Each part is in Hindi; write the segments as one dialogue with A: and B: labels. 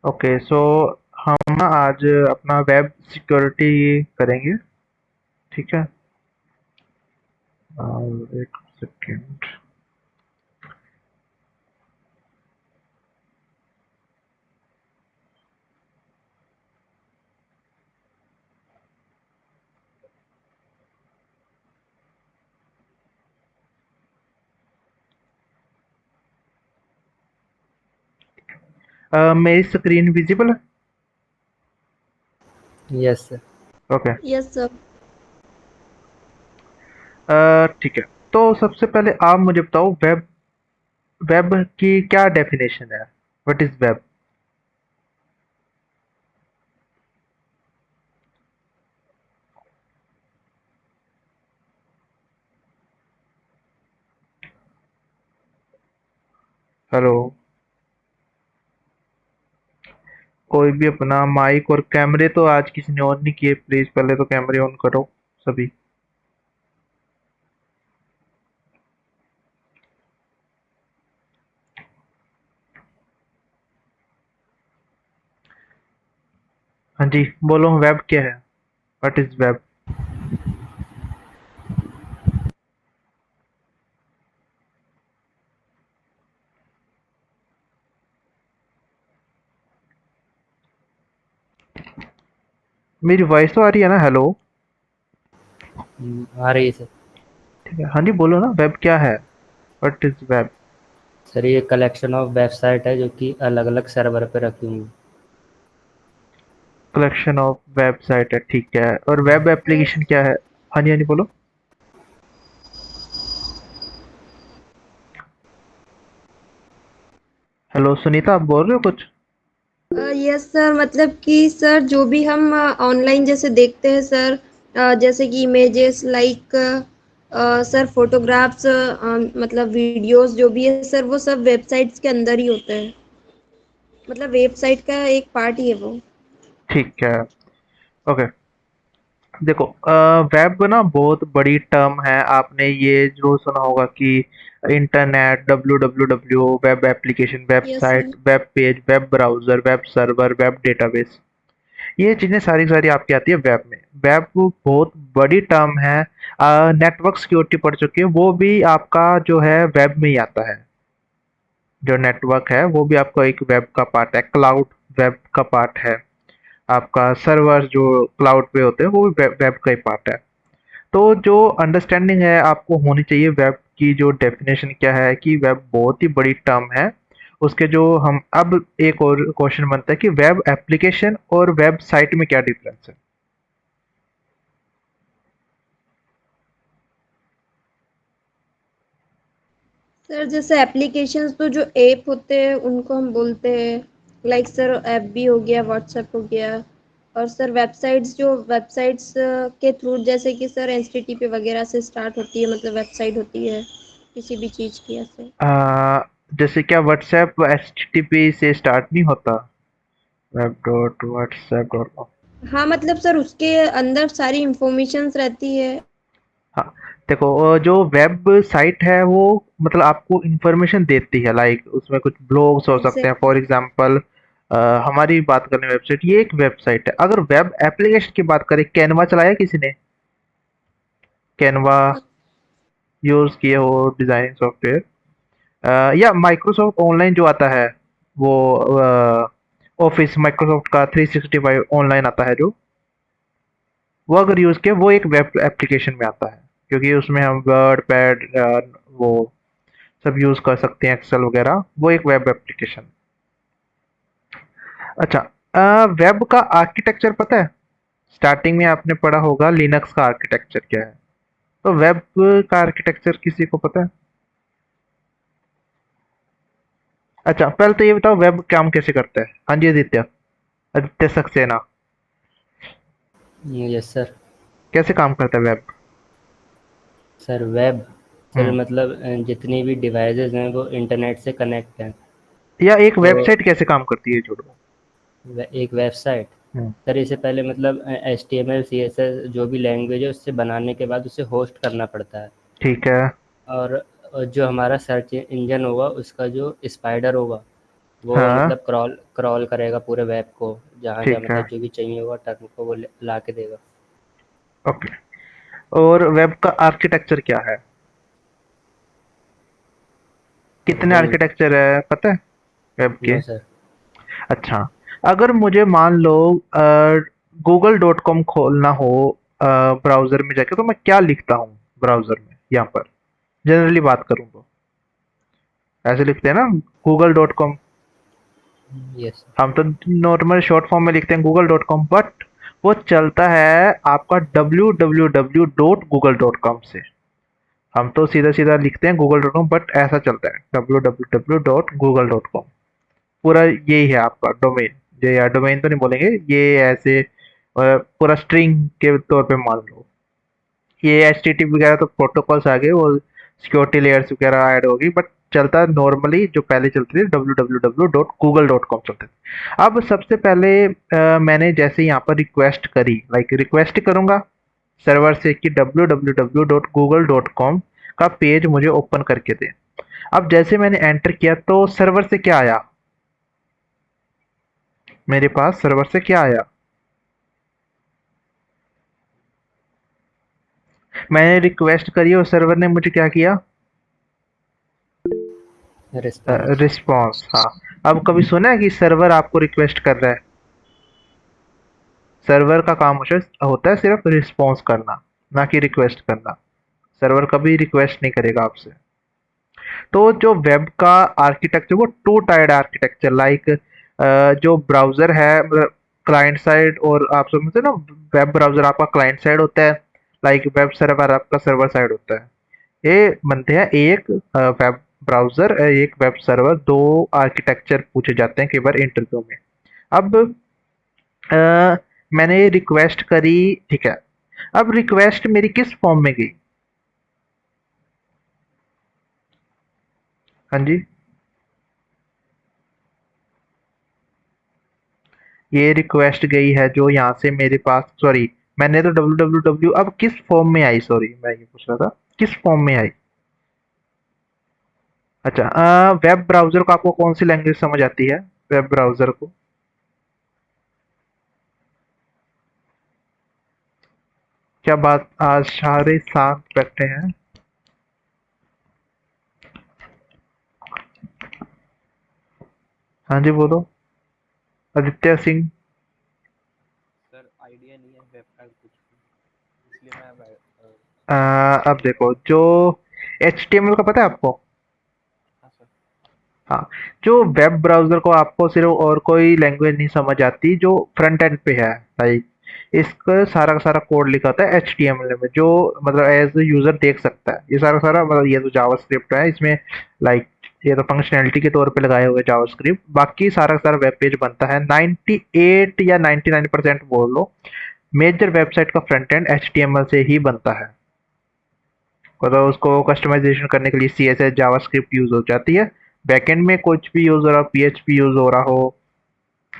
A: ओके, सो हम ना आज अपना वेब सिक्योरिटी करेंगे। ठीक है। एक सेकेंड। मेरी स्क्रीन विजिबल है?
B: Yes sir.
A: Okay.
C: Yes sir.
A: ठीक है। तो सबसे पहले आप मुझे बताओ, वेब वेब की क्या डेफिनेशन है? What is web? हेलो? कोई भी अपना माइक और कैमरे तो आज किसी ने ऑन नहीं किए, प्लीज पहले तो कैमरे ऑन करो सभी। हाँ जी, बोलो वेब क्या है? What is web? मेरी वॉइस तो आ रही है ना? हेलो?
B: आ रही है सर।
A: ठीक है, हाँ जी, बोलो ना, वेब क्या है? What is web?
B: सर ये कलेक्शन ऑफ वेबसाइट है जो कि अलग अलग सर्वर पे रखी हुई हैं।
A: कलेक्शन ऑफ वेबसाइट है, ठीक है। और वेब एप्लीकेशन क्या है? हाँ जी, हाँ जी, बोलो। हेलो सुनीता, आप बोल रहे हो कुछ?
C: यस सर, मतलब कि सर जो भी हम ऑनलाइन जैसे देखते हैं सर, जैसे कि इमेजेस लाइक सर फोटोग्राफ्स, मतलब वीडियोस जो भी है सर वो सब वेबसाइट्स के अंदर ही होते हैं। मतलब वेबसाइट का एक पार्ट ही है वो।
A: ठीक है। ओके। देखो, वेब ना बहुत बड़ी टर्म है। आपने ये जो सुना होगा कि internet, W W W, web application,
C: yes
A: website,
C: sir.
A: Web page, web browser, web server, web database, ये चीजें सारी सारी आपकी आती है वेब में। वेब बहुत बड़ी टर्म है। नेटवर्क सिक्योरिटी पढ़ चुके हैं, वो भी आपका जो है वेब में ही आता है। जो नेटवर्क है वो भी आपका एक वेब का पार्ट है। क्लाउड वेब का पार्ट है। आपका सर्वर जो क्लाउड पे होते हैं वो भी वेब का ही पार्ट है। तो जो अंडरस्टैंडिंग है आपको होनी चाहिए वेब की, जो डेफिनेशन क्या है कि वेब बहुत ही बड़ी टर्म है। उसके जो हम अब एक और क्वेश्चन बनता है कि वेब एप्लीकेशन और वेब साइट में क्या डिफरेंस है?
C: सर जैसे एप्लीकेशंस तो जो ऐप होते हैं उनको हम बोलते हैं, लाइक सर ऐप भी हो गया, व्हाट्सएप हो गया। और सर वेबसाइट्स जो वेबसाइट्स के थ्रू जैसे कि सर एचटीटीपी वगैरह से स्टार्ट होती है, मतलब वेबसाइट होती है किसी भी चीज़ की ऐसे।
A: जैसे क्या व्हाट्सएप एचटीटीपी से स्टार्ट नहीं होता? Web dot WhatsApp dot com.
C: हाँ मतलब सर उसके अंदर सारी इंफॉर्मेशंस रहती है।
A: हाँ, देखो, जो वेब साइट है वो मतलब आपको इंफॉर्मेशन देती है। लाइक उसमें कुछ ब्लॉग्स हो सकते हैं, फॉर
C: एग्जैक्टली।
A: एग्जांपल। हमारी बात करें वेबसाइट, ये एक वेबसाइट है। अगर वेब एप्लीकेशन की बात करें, कैनवा चलाया किसी ने? कैनवा यूज किए हो डिजाइनिंग सॉफ्टवेयर? या माइक्रोसॉफ्ट ऑनलाइन जो आता है, वो ऑफिस माइक्रोसॉफ्ट का 365 ऑनलाइन आता है जो, वो अगर यूज किया, वो एक वेब एप्लीकेशन में आता है। क्योंकि उसमें हम वर्ड पैड वो सब यूज कर सकते हैं, एक्सेल वगैरह, वो एक वेब एप्लीकेशन। अच्छा, वेब का आर्किटेक्चर पता है? स्टार्टिंग में आपने पढ़ा होगा लिनक्स का आर्किटेक्चर क्या है। तो वेब का आर्किटेक्चर किसी को पता है? अच्छा, पहले तो ये बताओ वेब काम कैसे करता है। हाँ जी आदित्य, आदित्य सक्सेना,
B: यस सर।
A: कैसे काम करता है वेब?
B: सर वेब, सर
A: हम्म।
B: मतलब जितनी भी डिवाइसेस हैं वो इंटरनेट से कनेक्ट हैं।
A: या एक
B: तो
A: वेबसाइट कैसे काम करती है, जोड़ो।
B: एक वेबसाइट,
A: हम्म।
B: सर इससे पहले मतलब H T M L C S S जो भी लैंग्वेज है उससे बनाने के बाद उसे होस्ट करना पड़ता है।
A: ठीक है।
B: और जो हमारा सर्च इंजन होगा उसका जो स्पाइडर होगा वो
A: हाँ,
B: मतलब क्रॉल क्रॉल करेगा पूरे वेब को, जहाँ जहाँ
A: ठीक है।
B: मतलब जो भी चाहिए होगा टर्म को वो ला के देगा।
A: ओके। और वेब का आर्किटेक्चर क्या है? कितने
B: नहीं।
A: आर्किटेक्चर है पता है वेब के?
B: No sir.
A: अच्छा, अगर मुझे मान लो गूगल डॉट कॉम खोलना हो ब्राउजर में जाके, तो मैं क्या लिखता हूँ ब्राउजर में यहाँ पर? जनरली बात करूँ तो ऐसे लिखते हैं ना, Google dot com.
B: Yes sir.
A: हम तो नॉर्मल शॉर्ट फॉर्म में लिखते हैं गूगल डॉट कॉम, बट वो चलता है आपका www.google.com से। हम तो सीधा सीधा लिखते हैं गूगल डॉट कॉम, बट ऐसा चलता है www.google.com। पूरा यही है आपका डोमेन। ये या डोमेन तो नहीं बोलेंगे, ये ऐसे पूरा स्ट्रिंग के तौर पे मान लो। ये HTTP वगैरह तो प्रोटोकॉल्स आ गए, वो सिक्योरिटी लेयर्स वगैरह ऐड होगी, बट चलता है नॉर्मली जो पहले चलती थी www.google.com चलते थे। अब सबसे पहले मैंने जैसे यहाँ पर रिक्वेस्ट करी, लाइक रिक्वेस्ट करूंगा सर्वर से कि www.google.com का पेज मुझे ओपन करके दे। अब जैसे मैंने एंटर किया तो सर्वर से क्या आया? मेरे पास सर्वर से क्या आया? मैंने रिक्वेस्ट करी और सर्वर ने मुझे क्या किया?
B: रिस्पॉन्स।
A: रिस्पॉन्स। हाँ। अब कभी सुना है कि सर्वर आपको रिक्वेस्ट कर रहा है? सर्वर का काम होता है सिर्फ रिस्पॉन्स करना, ना कि रिक्वेस्ट करना। सर्वर कभी रिक्वेस्ट नहीं करेगा आपसे। तो जो वेब का आर्किटेक्चर, वो टू टायर्ड आर्किटेक्चर, लाइक जो ब्राउजर है मतलब क्लाइंट साइड, और आप समझते हैं ना, वेब ब्राउजर आपका क्लाइंट साइड होता है, लाइक वेब सर्वर आपका सर्वर साइड होता है। ये बनते हैं एक वेब ब्राउजर, एक वेब सर्वर। दो आर्किटेक्चर पूछे जाते हैं कई बार इंटरव्यू में। अब अ, मैंने रिक्वेस्ट करी, ठीक है। अब रिक्वेस्ट मेरी किस फॉर्म में गई? हाँ जी, ये रिक्वेस्ट गई है जो यहाँ से मेरे पास, सॉरी, मैंने तो www, अब किस फॉर्म में आई, सॉरी मैं ये पूछ रहा था किस फॉर्म में आई। अच्छा, वेब ब्राउजर को आपको कौन सी लैंग्वेज समझ आती है? वेब ब्राउजर को क्या बात, आज सारे शांत बैठे हैं। हाँ जी, बोलो। आदित्य सिंह।
D: सर आइडिया नहीं है वेब का कुछ भी, इसलिए मैं
A: अब देखो, जो HTML का पता है आपको?
D: हाँ सर।
A: हाँ, जो वेब ब्राउज़र को आपको सिर्फ़ और कोई लैंग्वेज नहीं समझ आती जो फ्रंट एंड पे है, लाइक इसका सारा का सारा कोड लिखा होता है HTML में, जो मतलब एज़ यूज़र देख सकता है। ये सारा का सारा मतलब ये तो जावास्क्रिप्ट है इसमें, लाइक ये तो फंक्शनैलिटी के तौर पे लगाए हुए जावास्क्रिप्ट। बाकी सारा का सारा वेब पेज बनता है 98 या 99% बोल लो, मेजर वेबसाइट का फ्रंट एंड HTML से ही बनता है। मतलब उसको कस्टमाइजेशन करने के लिए CSS जावास्क्रिप्ट यूज हो जाती है। बैकएंड में कुछ भी यूज हो रहा हो, PHP यूज हो रहा हो,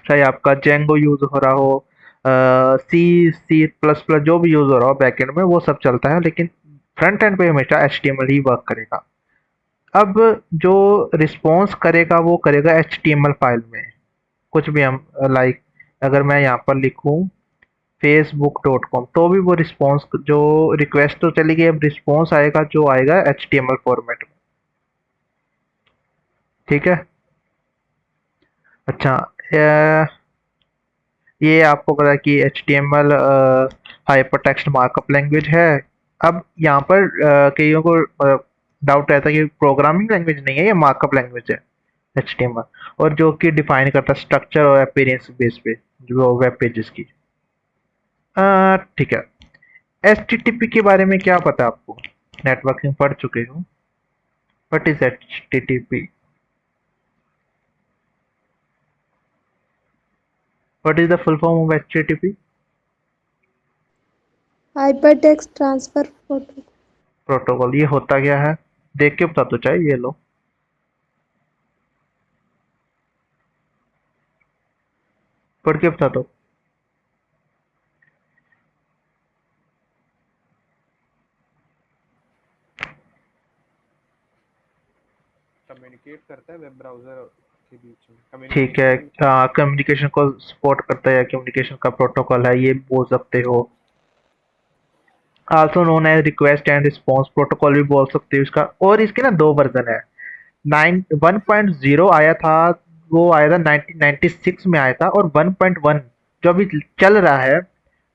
A: चाहे आपका जेंगो यूज हो रहा हो, C++ जो भी यूज हो रहा हो बैकएंड में, वो सब चलता है, लेकिन फ्रंट एंड पे हमेशा HTML ही वर्क करेगा। अब जो रिस्पॉन्स करेगा वो करेगा HTML फाइल में। कुछ भी हम, लाइक अगर मैं यहाँ पर लिखूँ facebook.com, तो भी वो रिस्पॉन्स, जो रिक्वेस्ट तो चली गई, अब रिस्पॉन्स आएगा जो आएगा HTML फॉर्मेट में। ठीक है। अच्छा, ये आपको पता है कि HTML हाइपरटेक्स्ट मार्कअप लैंग्वेज है। अब यहाँ पर कईयों को डाउट रहता है कि प्रोग्रामिंग लैंग्वेज नहीं है, ये मार्कअप लैंग्वेज है HTML, और जो कि डिफाइन करता है स्ट्रक्चर और अपीयरेंस बेस पे जो वेब पेजेस की। ठीक है। HTTP के बारे में क्या पता है आपको? नेटवर्किंग पढ़ चुके हो। What is HTTP? What is the full form of HTTP?
C: Hypertext transfer protocol.
A: Protocol. ये होता क्या है? देख के बता दो, चाहे ये लो, पढ़ के बता दो।
D: कम्युनिकेट करता है वेब ब्राउज़र के बीच में
A: ठीक है,
D: कम्युनिकेशन।
A: कम्युनिकेशन को सपोर्ट करता है या कम्युनिकेशन का प्रोटोकॉल है, ये बोल सकते हो। Also known as request and response protocol भी बोल सकते हो इसका। और इसके ना दो वर्जन है। 1.0 आया था, वो आया था 1996 में आया था, और 1.1 जो अभी चल रहा है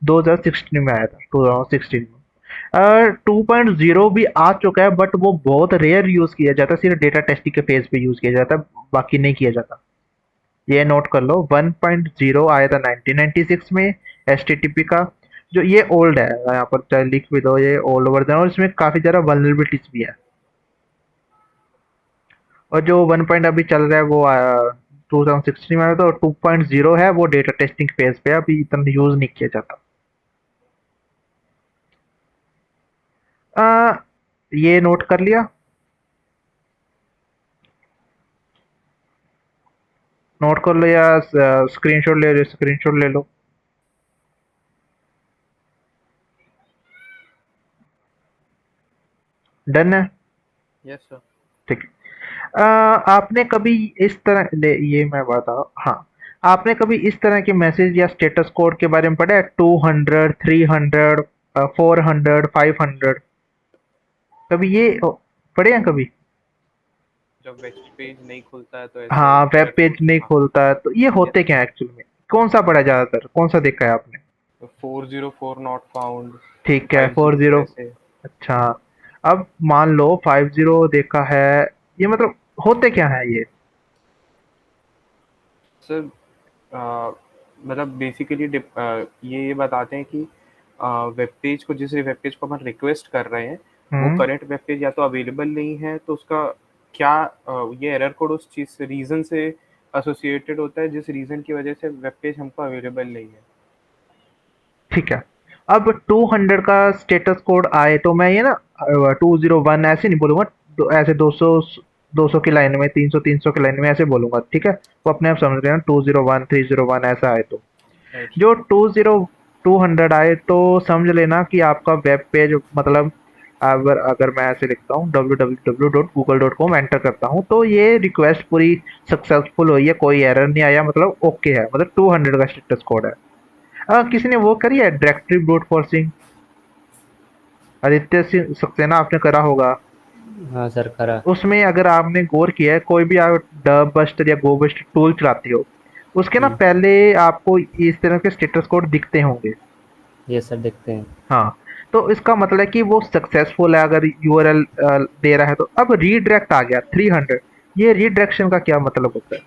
A: 2016 में आया था, 2016 में। 2.0 भी आ चुका है, बट वो बहुत रेयर यूज किया जाता है, सिर्फ डेटा टेस्टिंग के फेज पे यूज किया जाता है, बाकी नहीं किया जाता। ये नोट कर लो, 1.0 आया था 1996 में एचटीटीपी का। जो ये ओल्ड है, यहाँ पर चाहे लिख भी दो, ये ओल्ड वर्जन, और इसमें काफी ज्यादा वल्नरेबिलिटीज भी है। और जो 1 पॉइंट अभी चल रहा है वो 2016 में आया था, और 2.0 है वो डेटा टेस्टिंग फेज पे है, अभी इतना यूज नहीं किया जाता। ये नोट कर लिया? नोट कर लो या स्क्रीनशॉट ले लो, स्क्रीनशॉट ले लो। डन है?
D: Yes sir.
A: ठीक है। आपने कभी इस तरह ये मैं बताऊँ, हाँ, आपने कभी इस तरह के मैसेज या स्टेटस कोड के बारे में पढ़ा है? 200, 300, 400, 500, कभी ये पढ़े हैं कभी?
D: जब वेब पेज नहीं खुलता है तो ऐसे
A: हाँ, वेब
D: एरर
A: पेज
D: कोड।
A: नहीं
D: हाँ।
A: खोलता है, तो ये
D: यस
A: होते क्या है एक्चुअल में? कौन सा पढ़ा है ज्यादातर, कौन सा देखा है आपने?
D: सर। 404 नॉट फाउंड,
A: ठीक है,
D: 50
A: 40।
D: ऐसे।
A: अच्छा, अब मान लो 50 देखा है, ये मतलब होते क्या है ये?
D: सर मतलब बेसिकली ये बताते हैं कि वेब पेज को, जिस वेब पेज को अपन रिक्वेस्ट कर रहे हैं, वो
A: हम्म।
D: करंट वेब पेज या तो अवेलेबल नहीं है, तो उसका क्या ये एरर कोड उस चीज से, रीजन से एसोसिएटेड होता है, जिस रीजन की वजह से वेब पेज हमको अवेलेबल नहीं है।
A: ठीक है, अब 200 का स्टेटस कोड आए तो मैं ये ना 201 ऐसे नहीं बोलूंगा, ऐसे 200, 200 की लाइन में, 300, 300 की लाइन में ऐसे बोलूंगा, ठीक है? वो अपने आप समझ रहे हैं, 201, 301 ऐसा आए तो।
D: राइट
A: जो 200 आए तो समझ लेना कि आपका वेब पेज, मतलब अगर अगर मैं ऐसे लिखता हूँ www.google.com एंटर करता हूँ, तो ये रिक्वेस्ट पूरी सक्सेसफुल हुई है, कोई एरर नहीं आया, मतलब ओके है, मतलब 200 का स्टेटस कोड है। किसी ने वो करी है directory brute forcing? Aditya Singh Saxena आपने करा होगा।
B: हाँ सर, करा।
A: उसमें अगर आपने गौर किया है, कोई भी आप डब बस्टर या गो बस्टर टूल चलाते हो, उसके ना
B: हम्म,
A: पहले आपको इस तरह के स्टेटस कोड दिखते होंगे।
B: ये सर देखते हैं।
A: हाँ, तो इसका मतलब है कि वो सक्सेसफुल है, अगर यूआरएल दे रहा है तो। अब रीडायरेक्ट आ गया 300, ये रीडायरेक्शन का क्या मतलब होता है?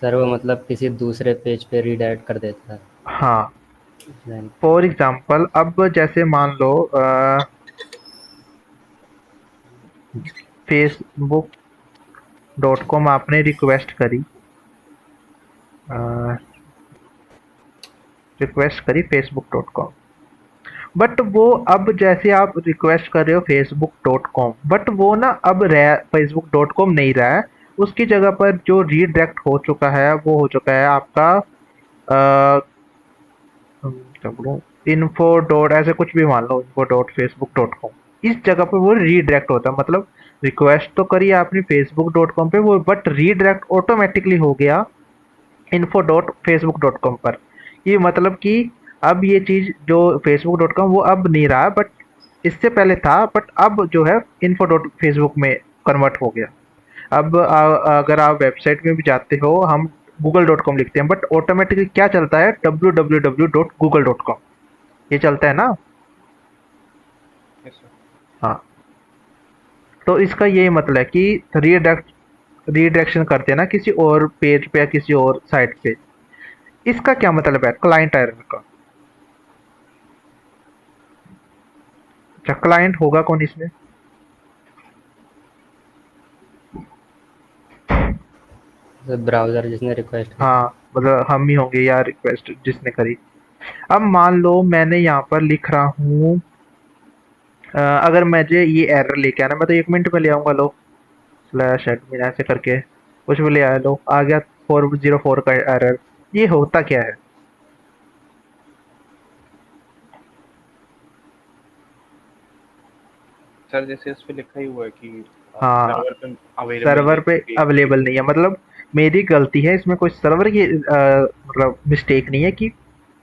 B: सर वो मतलब किसी दूसरे पेज पे रीडायरेक्ट कर देता है।
A: हाँ,
B: Then,
A: फॉर एग्जाम्पल अब जैसे मान लो facebook.com आपने रिक्वेस्ट करी, facebook.com, बट वो अब जैसे आप रिक्वेस्ट कर रहे हो facebook.com, बट वो ना अब facebook.com नहीं रहा है, उसकी जगह पर जो रीडायरेक्ट हो चुका है वो हो चुका है आपका क्या बोलूं, इन्फो डॉट ऐसे कुछ भी मान लो, info.facebook.com, इस जगह पर वो रीडायरेक्ट होता है। मतलब रिक्वेस्ट तो करी आपने facebook.com पे, वो बट रीडायरेक्ट ऑटोमेटिकली हो गया info.facebook.com पर। ये मतलब कि अब ये चीज जो facebook.com वो अब नहीं रहा, बट इससे पहले था, बट अब जो है info.facebook में कन्वर्ट हो गया। अब अगर आप वेबसाइट में भी जाते हो, हम google.com लिखते हैं, बट ऑटोमेटिकली क्या चलता है, www.google.com, ये चलता है ना?
D: Yes sir.
A: हाँ, तो इसका यही मतलब है कि रीडायरेक्शन करते हैं ना किसी और पेज पे या किसी और साइट पे। इसका क्या मतलब है क्लाइंट एरर का? अच्छा, क्लाइंट होगा कौन इसमें?
B: सर ब्राउज़र जिसने रिक्वेस्ट करी।
A: हाँ, मतलब हम ही होंगे या रिक्वेस्ट जिसने करी। अब मान लो मैंने यहाँ पर लिख रहा हूँ, अगर मुझे ये एरर लेके आना, मैं तो 1 मिनट में ले आऊंगा, लो स्लैश एडमिन ऐसे करके कुछ भी ले आया, लो आ गया 404 का एरर। ये होता क्या है?
D: सर जैसे इस पे लिखा ही हुआ है कि
A: हाँ,
D: सर्वर पे अवेलेबल
A: सर्वर
D: नहीं
A: पे
D: होगी।
A: अवेलेबल नहीं है, मतलब मेरी गलती है इसमें, कोई सर्वर की मतलब मिस्टेक नहीं है कि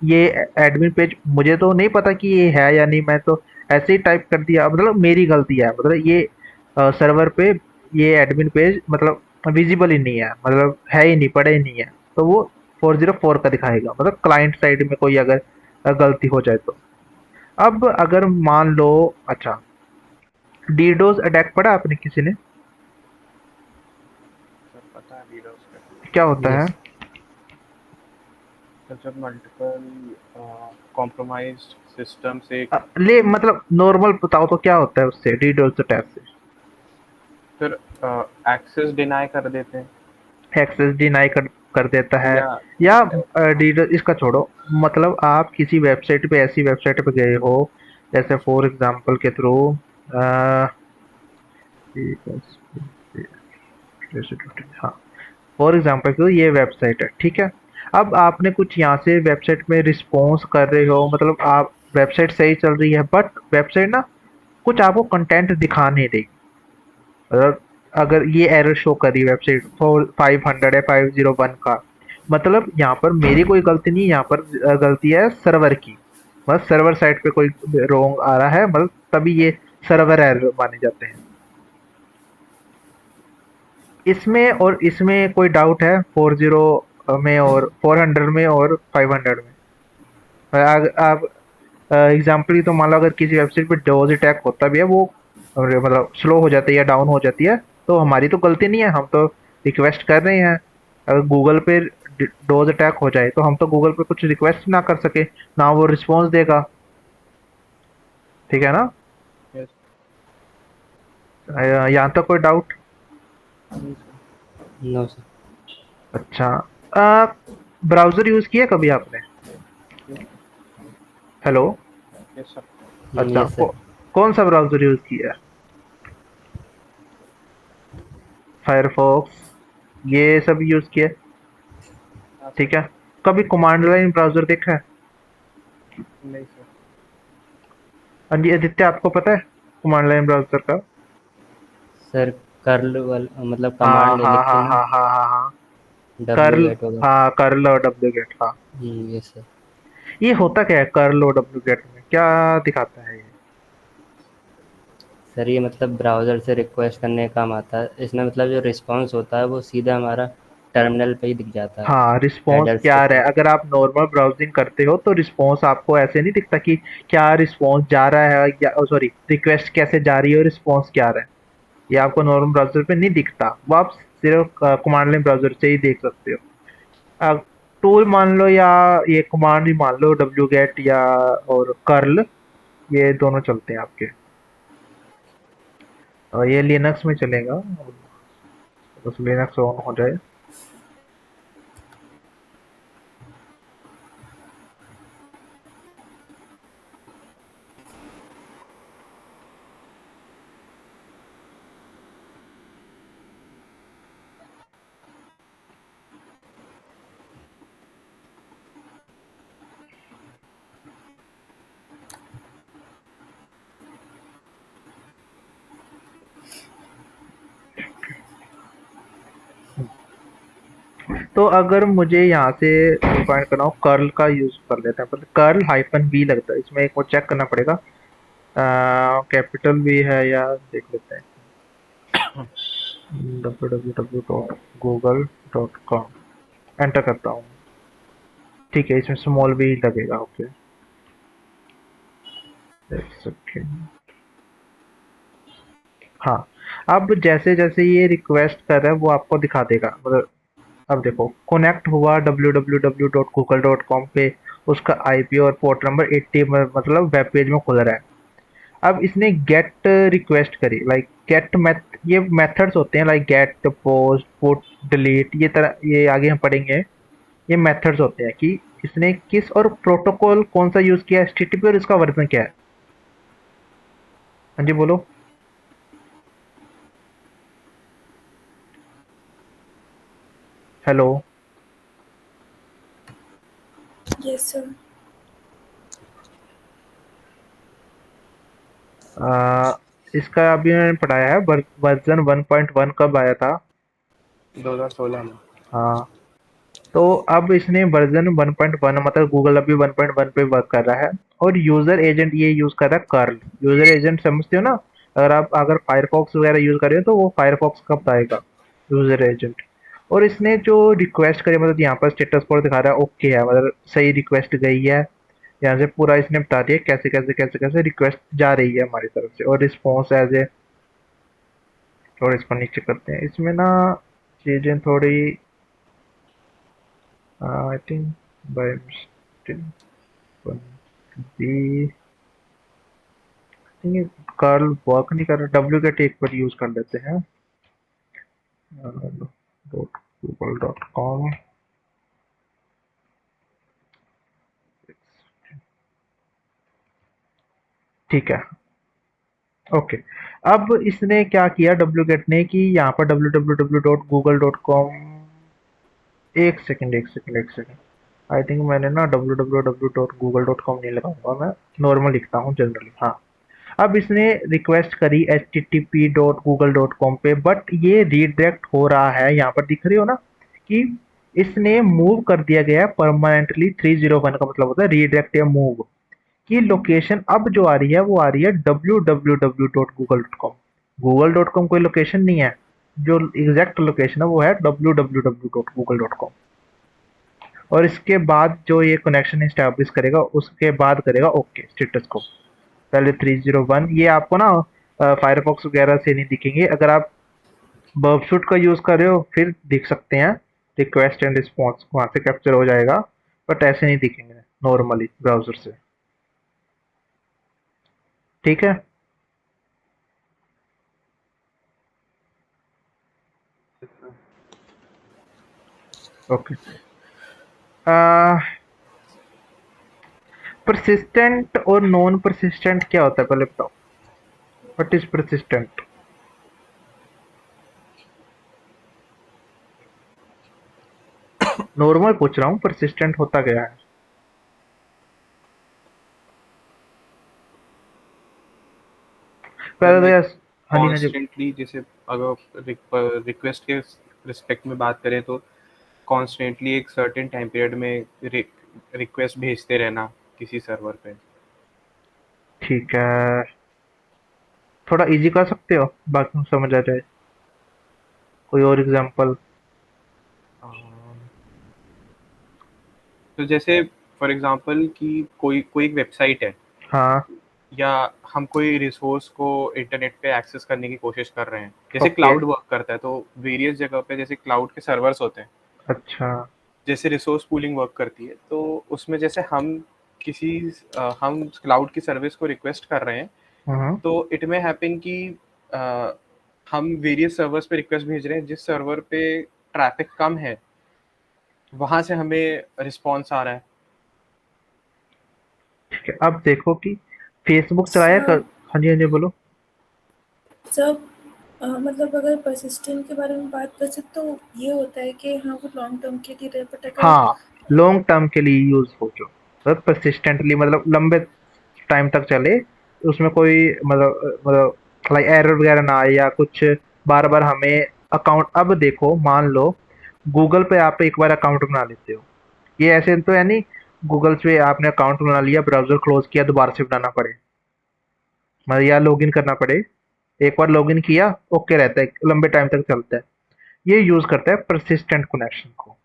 A: ये एडमिन पेज मुझे तो नहीं पता कि ये है या नहीं, मैं तो ऐसे ही टाइप कर दिया, मतलब मेरी गलती है, मतलब ये सर्वर पे ये एडमिन पेज मतलब विजिबल ही नहीं है, मतलब है ही नहीं, पड़ा ही नहीं है, तो वो 404 का दिखाएगा, मतलब क्लाइंट साइड में कोई अगर गलती हो जाए तो। अब अगर मान लो, अच्छा, डीडोस अटैक पढ़ा आपने किसी ने?
D: सर पता है डीडोस का।
A: क्या होता है?
B: यस।
D: सर जब मल्टीपल कॉम्प्रोमाइज्ड सिस्टम से
A: ले मतलब नॉर्मल बताओ तो क्या होता है उससे, डीडोस अटैक से?
D: फिर एक्सेस डिनाई कर देते हैं
A: एक्सेस डिनाई कर देता है,
D: या
A: या डीडोस, इसका छोड़ो, मतलब आप किसी वेबसाइट पे, ऐसी वेबसाइट पे गए हो, जैसे फॉर एग्जांपल के थ्रू, हाँ, फॉर एग्जांपल तो ये वेबसाइट है, ठीक है। अब आपने कुछ यहाँ से वेबसाइट में रिस्पॉन्स कर रहे हो, मतलब आप वेबसाइट सही चल रही है, बट वेबसाइट ना कुछ आपको कंटेंट दिखा नहीं रही, मतलब अगर ये एरर शो कर रही है वेबसाइट 500 है 501 का, मतलब यहाँ पर मेरी कोई गलती नहीं है, यहाँ पर गलती है सर्वर की, मतलब सर्वर साइड पे कोई रोंग आ रहा है, मतलब तभी ये सर्वर एरर माने जाते हैं। इसमें और इसमें कोई डाउट है 40 में और 400 में और 500 में? आप एग्जाम्पल तो मान लो, अगर किसी वेबसाइट पे डोज अटैक होता भी है, वो मतलब स्लो हो जाती है या डाउन हो जाती है, तो हमारी तो गलती नहीं है, हम तो रिक्वेस्ट कर रहे हैं। अगर गूगल पे डोज अटैक हो जाए तो हम तो गूगल पे कुछ रिक्वेस्ट ना कर सके, ना वो रिस्पॉन्स देगा, ठीक है ना?
D: यस।
A: यहाँ तक कोई डाउट?
B: No sir.
A: अच्छा, ब्राउजर यूज किया कभी आपने? हेलो?
D: Yes sir.
A: अच्छा,
B: यस सर।
A: कौन सा ब्राउजर यूज किया? फायरफॉक्स, ये सब यूज किया,
D: हाँ सर।
A: ठीक है। कभी कमांड लाइन ब्राउजर देखा है?
D: नहीं सर।
A: हाँ जी आदित्य, आपको पता है कमांड लाइन ब्राउजर का?
B: सर कर्ल वाल मतलब
A: हाँ
B: कमांड
A: हाँ
B: लिख के
A: हाँ
B: ना,
A: हाँ हाँ हाँ हाँ,
B: डब्ल्यू
A: कर्ल,
B: गेट वगैरह।
A: हाँ कर्ल और डब्ल्यू गेट, हाँ।
B: Yes sir.
A: ये होता क्या है कर्ल और डब्ल्यू गेट में, क्या दिखाता है ये?
B: सर ये मतलब ब्राउज़र से रिक्वेस्ट करने का काम आता है। इसमें मतलब जो रिस्पॉन्स होता है वो सीधा हमारा टर्मिनल पे ही दिख जाता है,
A: हाँ, रिस्पॉन्स
B: हेडर्स
A: क्या
B: के
A: आ रहा
B: थ्रू।
A: है, अगर आप नॉर्मल ब्राउजिंग करते हो तो रिस्पॉन्स आपको ऐसे नहीं दिखता कि क्या रिस्पॉन्स जा रहा है, या सॉरी, रिक्वेस्ट कैसे जा रही है और रिस्पॉन्स क्या आ रहा है, ये आपको नॉर्मल ब्राउजर पे नहीं दिखता, वो आप सिर्फ कमांड लाइन ब्राउजर से ही देख सकते हो। टूल मान लो, या ये कमांड ही मान लो, डब्ल्यू गेट या और कर्ल, ये दोनों चलते हैं आपके, और ये लिनक्स में चलेगा, बस लिनक्स ऑन हो जाए। तो अगर मुझे यहाँ से डिफाइन करना हो, कर्ल का यूज कर लेते हैं, मतलब कर्ल हाइफन बी लगता है इसमें, एक और चेक करना पड़ेगा, कैपिटल भी है या देख लेते हैं, www.google.com, एंटर करता हूँ, ठीक है, इसमें स्मॉल भी लगेगा, ओके, एक सेकेंड। हाँ, अब जैसे जैसे ये रिक्वेस्ट कर रहा है वो आपको दिखा देगा, मतलब अब देखो कनेक्ट हुआ www.google.com पे, उसका आईपी और पोर्ट नंबर 80 में, मतलब वेब पेज में खुल रहा है। अब इसने गेट रिक्वेस्ट करी, लाइक गेट मेथ, ये मेथड्स होते हैं, like get, post, put, delete, ये तरह, ये आगे हम पढ़ेंगे, ये मेथड्स होते हैं कि इसने किस और प्रोटोकॉल कौन सा यूज किया, एचटीटीपी, और इसका वर्जन क्या है। हाँ जी बोलो। हेलो?
E: Yes, sir.
A: इसका अभी मैंने पढ़ाया है, वर्जन 1.1 कब आया था?
D: 2016 में।
A: हाँ, तो अब इसने वर्जन 1.1 मतलब गूगल अभी 1.1 पे वर्क कर रहा है, और यूजर एजेंट ये यूज कर रहा है कर्ल। यूजर एजेंट समझते हो ना? अगर फायरफॉक्स वगैरह यूज कर रहे हो तो वो फायरफॉक्स कब आएगा, यूजर एजेंट। और इसने जो रिक्वेस्ट करी, मतलब यहाँ पर स्टेटस पर दिखा रहा है ओके है, मतलब सही रिक्वेस्ट गई है। यहाँ से पूरा इसने बता दिया कैसे कैसे कैसे कैसे रिक्वेस्ट जा रही है हमारी तरफ से, और रिस्पॉन्स एज ए। थोड़ा इसको नीचे करते हैं, इसमें ना चीजें थोड़ी I think by mistake be, ये कर्ल वर्क नहीं कर रहा। डब्ल्यू के टेक पर यूज कर लेते हैं, .google.com। ठीक है, ओके। अब इसने क्या किया डब्ल्यू गेट ने कि यहाँ पर www.google.com, एक सेकंड, आई थिंक मैंने ना www.google.com नहीं लगाऊंगा, मैं नॉर्मल लिखता हूँ जनरली। हाँ, अब इसने रिक्वेस्ट करी http.google.com पे, बट ये रीडायरेक्ट हो रहा है। यहाँ पर दिख रही हो ना कि इसने मूव कर दिया गया परमानेंटली 301 का मतलब होता है रीडायरेक्ट या मूव की लोकेशन। अब जो आ रही है वो आ रही है www.google.com। google.com कोई लोकेशन नहीं है, जो एग्जैक्ट लोकेशन है वो है www.google.com। और इसके बाद जो ये कनेक्शन स्टैब्लिश करेगा उसके बाद करेगा ओके स्टेटस को। पहले 301 ये आपको ना फायरफॉक्स वगैरह से नहीं दिखेंगे। अगर आप बर्बशूट का यूज कर रहे हो फिर दिख सकते हैं, रिक्वेस्ट एंड रिस्पॉन्स वहां से कैप्चर हो जाएगा, बट ऐसे नहीं दिखेंगे नॉर्मली ब्राउजर से। ठीक है, ओके। परसिस्टेंट और नॉन परसिस्टेंट क्या होता है पहले बताओ, व्हाट इज परसिस्टेंट? नॉर्मल पूछ रहा हूँ, परसिस्टेंट होता क्या है?
D: सर
A: पहले तो
D: लाइक
A: यार, हाँ जी।
D: कॉन्स्टेंटली, जैसे अगर रिक्वेस्ट के रिस्पेक्ट में बात करें तो कॉन्स्टेंटली एक सर्टेन टाइम पीरियड में रिक्वेस्ट भेजते रहना किसी सर्वर पे।
A: ठीक है, थोड़ा इजी कर सकते हो बाकी समझ आ जाए, कोई और एग्जांपल?
D: तो जैसे फॉर एग्जांपल कि कोई कोई एक वेबसाइट है,
A: हाँ,
D: या हम कोई रिसोर्स को इंटरनेट पे एक्सेस करने की कोशिश कर रहे हैं, जैसे
A: ओके,
D: क्लाउड वर्क करता है तो वेरियस जगह पे जैसे क्लाउड के सर्वर्स होते हैं,
A: अच्छा,
D: जैसे रिसोर्स पूलिंग वर्क करती है, तो उसमें जैसे किसी हम क्लाउड की सर्विस को रिक्वेस्ट कर रहे हैं,
A: हम्म,
D: तो इट में हैपन कि अ, हम वेरियस सर्वर्स पे रिक्वेस्ट भेज रहे हैं, जिस सर्वर पे ट्रैफिक कम है वहां से हमें रिस्पॉन्स आ रहा है।
A: ठीक है। अब देखो कि फेसबुक चलाया
E: सर
A: कर। हाँ जी, हाँ जी, बोलो।
E: सर मतलब अगर परसिस्टेंट के बारे में बात करें तो ये होता है कि हाँ वो लॉन्ग टर्म के लिए रहे, बट अगर
A: हाँ, लॉन्ग टर्म के लिए यूज हो जो, मतलब परसिस्टेंटली मतलब लंबे टाइम तक चले, उसमें कोई मतलब लाइक एरर वगैरह ना आए या कुछ बार बार हमें अकाउंट। अब देखो मान लो गूगल पे आप एक बार अकाउंट बना लेते हो, ये ऐसे तो है नहीं गूगल पे आपने अकाउंट बना लिया, ब्राउजर क्लोज किया, दोबारा से बनाना पड़े, मतलब या लॉगिन करना पड़े। एक बार लॉगिन किया ओके रहता है, लंबे टाइम तक चलता है। ये यूज करता है परसिस्टेंट कनेक्शन को,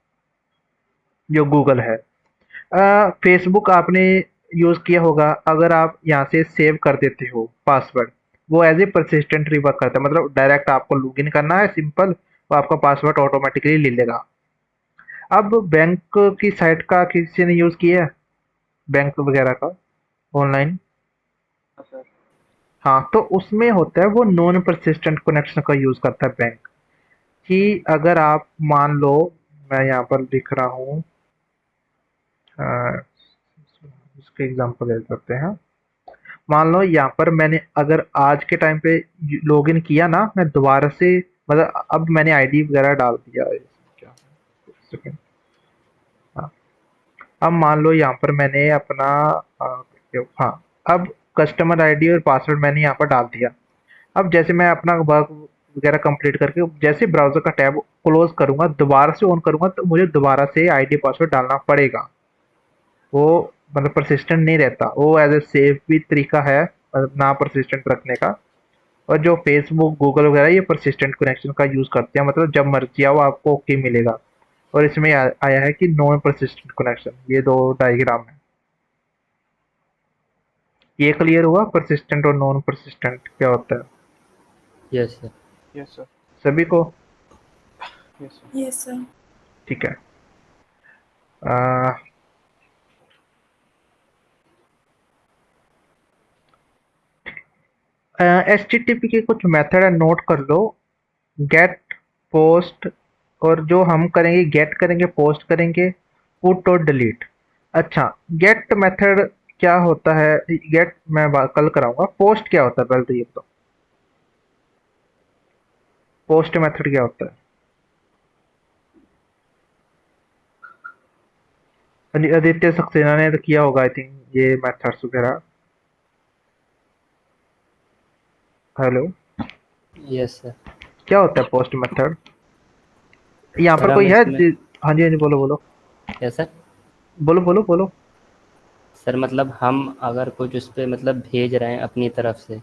A: जो गूगल है। फेसबुक आपने यूज किया होगा, अगर आप यहाँ से सेव कर देते हो पासवर्ड, वो एज ए परसिस्टेंट वर्क करता है, मतलब डायरेक्ट आपको लॉगिन करना है सिंपल, वो आपका पासवर्ड ऑटोमेटिकली ले लेगा। अब बैंक की साइट का किसी ने यूज किया है, बैंक वगैरह का ऑनलाइन? हाँ, तो उसमें होता है वो नॉन परसिस्टेंट कनेक्शन का यूज करता है बैंक। कि अगर आप मान लो, मैं यहाँ पर लिख रहा हूँ, इसके एग्जांपल ले सकते हैं। मान लो यहाँ पर मैंने अगर आज के टाइम पे लॉगिन किया ना, मैं दोबारा से मतलब अब मैंने आईडी वगैरह डाल दिया है, क्या है, एक सेकंड। हाँ, अब मान लो यहाँ पर मैंने अपना हाँ, अब कस्टमर आईडी और पासवर्ड मैंने यहाँ पर डाल दिया। अब जैसे मैं अपना वर्क वगैरह कंप्लीट करके जैसे ब्राउज़र का टैब क्लोज़ करूँगा, दोबारा से ऑन करूँगा तो मुझे दोबारा से आईडी पासवर्ड डालना पड़ेगा। वो मतलब persistent नहीं रहता, वो एज़ अ सेफ भी तरीका है ना persistent रखने का। और जो फेसबुक, गूगल वगैरह ये persistent कनेक्शन का यूज़ करते हैं, मतलब जब मर्ज़ी आओ आपको ओके मिलेगा। और इसमें आया है कि नॉन persistent कनेक्शन, ये 2 डायग्राम है। ये क्लियर हुआ persistent और नॉन persistent क्या होता है
B: यस सर।
D: Yes sir.
A: सभी को?
D: Yes sir.
E: Yes sir.
A: ठीक है। आ, HTTP के कुछ मेथड है, नोट कर लो। गेट, पोस्ट, और जो हम करेंगे गेट करेंगे, पोस्ट करेंगे, पुट और डिलीट। अच्छा, गेट मेथड क्या होता है? गेट मैं कल कराऊंगा। पोस्ट क्या होता है पहले तो ये बताओ। पोस्ट मेथड क्या होता है? आदित्य सक्सेना ने तो किया होगा आई थिंक ये मेथड्स वगैरह। Hello,
B: yes sir.
A: क्या होता है पोस्ट मेथड? यहाँ
B: सर
A: पर
B: हम
A: कोई है
B: इसमें
A: हाँ जी हाँ जी, बोलो बोलो
B: यस सर।
A: बोलो बोलो बोलो।
B: सर मतलब हम अगर कुछ उस पे मतलब भेज रहे हैं अपनी तरफ से,